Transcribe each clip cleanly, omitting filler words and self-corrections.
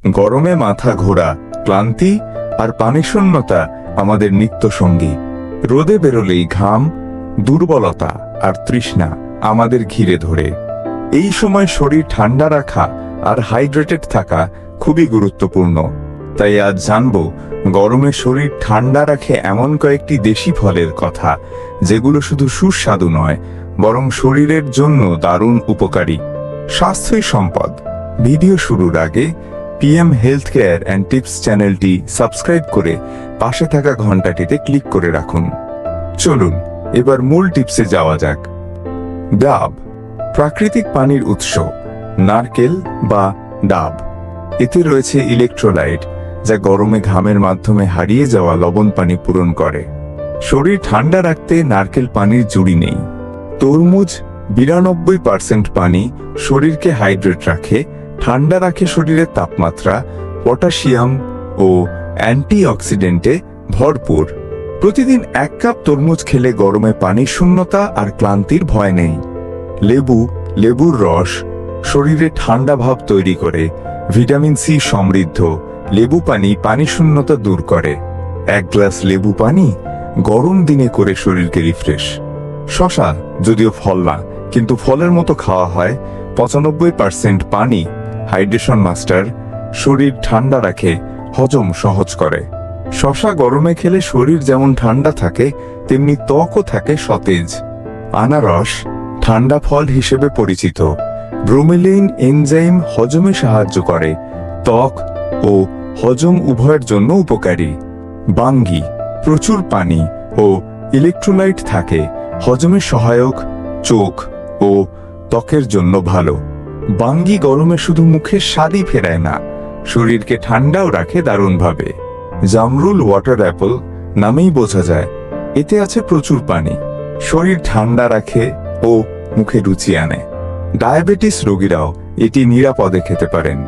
গরমে মাথা ঘোরা, ক্লান্তি আর পানিশূন্যতা আমাদের নিত্য সঙ্গী। রোদে বেরোলেই ঘাম, দুর্বলতা আর তৃষ্ণা আমাদের ঘিরে ধরে। এই সময় শরীর ঠান্ডা রাখা আর হাইড্রেটেড থাকা খুবই গুরুত্বপূর্ণ। তাই আজ জানব গরমে শরীর ঠান্ডা রাখে এমন কয়েকটি দেশি ফলের কথা, যেগুলো শুধু সুস্বাদু নয়, বরং শরীরের জন্য দারুণ উপকারী। স্বাস্থ্যই সম্পদ। ভিডিও শুরুর আগে PM health care and tips চ্যানেলটি সাবস্ক্রাইব করে পাশে থাকা ঘন্টাটিতে ক্লিক করে রাখুন। চলুন এবার মূল টিপসে যাওয়া যাক। ডাব, প্রাকৃতিক পানির উৎস। নারকেল বা ডাব, এতে রয়েছে ইলেকট্রোলাইট, যা গরমে ঘামের মাধ্যমে হারিয়ে যাওয়া লবণ পানি পূরণ করে। শরীর ঠান্ডা রাখতে নারকেল পানির জুড়ি নেই। তরমুজ 92% পানি, শরীরকে হাইড্রেট রাখে, ঠান্ডা রাখে শরীরের তাপমাত্রা, পটাশিয়াম ও অ্যান্টিঅক্সিডেন্টে ভরপুর। প্রতিদিন 1 কাপ তরমুজ খেলে গরমে পানির শূন্যতা আর ক্লান্তির ভয় নেই। লেবু, লেবুর রস শরীরে ঠান্ডা ভাব তৈরি করে, ভিটামিন সি সমৃদ্ধ। লেবু পানি পানিশূন্যতা দূর করে। 1 গ্লাস লেবু পানি গরম দিনে করে শরীরকে রিফ্রেশ। শশা, যদিও ফল না, কিন্তু ফলের মতো খাওয়া হয়। 95% পানি, হাইড্রেশন মাস্টার, শরীর ঠান্ডা রাখে, হজম সহজ করে। শশা গরমে খেলে শরীর যেমন ঠান্ডা থাকে, তেমনি ত্বকও থাকে সতেজ। আনারস ঠান্ডা ফল হিসেবে পরিচিত। ব্রোমেলাইন এনজাইম হজমে সাহায্য করে, ত্বক ও হজম উভয়ের জন্য উপকারী। বাঙ্গি, প্রচুর পানি ও ইলেকট্রোলাইট থাকে, হজমে সহায়ক, চোখ ও ত্বকের জন্য ভালো। বাঙ্গি গরমে শুধু মুখের স্বাদই ফেরায় না, শরীরকে ঠান্ডাও রাখে দারুণভাবে। জামরুল ওয়াটার অ্যাপল নামেই বোঝা যায়, এতে আছে প্রচুর পানি, শরীর ঠান্ডা রাখে ও মুখে রুচি আনে। ডায়াবেটিস রোগীরাও এটি নিরাপদে খেতে পারেন।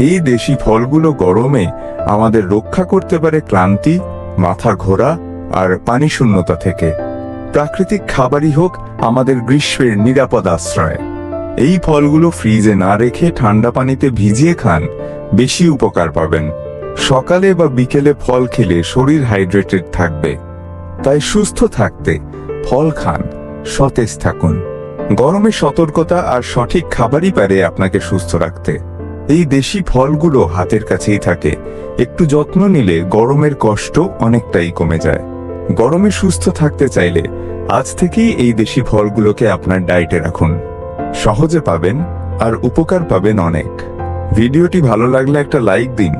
এই দেশি ফলগুলো গরমে আমাদের রক্ষা করতে পারে ক্লান্তি, মাথা ঘোরা আর পানিশূন্যতা থেকে। প্রাকৃতিক খাবারই হোক আমাদের গ্রীষ্মের নিরাপদ আশ্রয়। এই ফলগুলো ফ্রিজে না রেখে ঠান্ডা পানিতে ভিজিয়ে খান, বেশি উপকার পাবেন। সকালে বা বিকেলে ফল খেলে শরীর হাইড্রেটেড থাকবে। তাই সুস্থ থাকতে ফল খান, সতেজ থাকুন। গরমে সতর্কতা আর সঠিক খাবারই পারে আপনাকে সুস্থ রাখতে। এই দেশি ফলগুলো হাতের কাছেই থাকে, একটু যত্ন নিলে গরমের কষ্ট অনেকটাই কমে যায়। গরমে সুস্থ থাকতে চাইলে আজ থেকেই এই দেশি ফলগুলোকে আপনার ডায়েটে রাখুন। সহজে পাবেন আর উপকার পাবেন অনেক। ভিডিওটি ভালো লাগলে একটা লাইক দিন,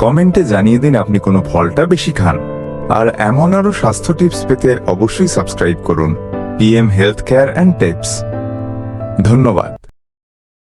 কমেন্টে জানিয়ে দিন আপনি কোন ফলটা বেশি খান। আর এমন আরো স্বাস্থ্য টিপস পেতে অবশ্যই সাবস্ক্রাইব করুন PM health care and tips. ধন্যবাদ।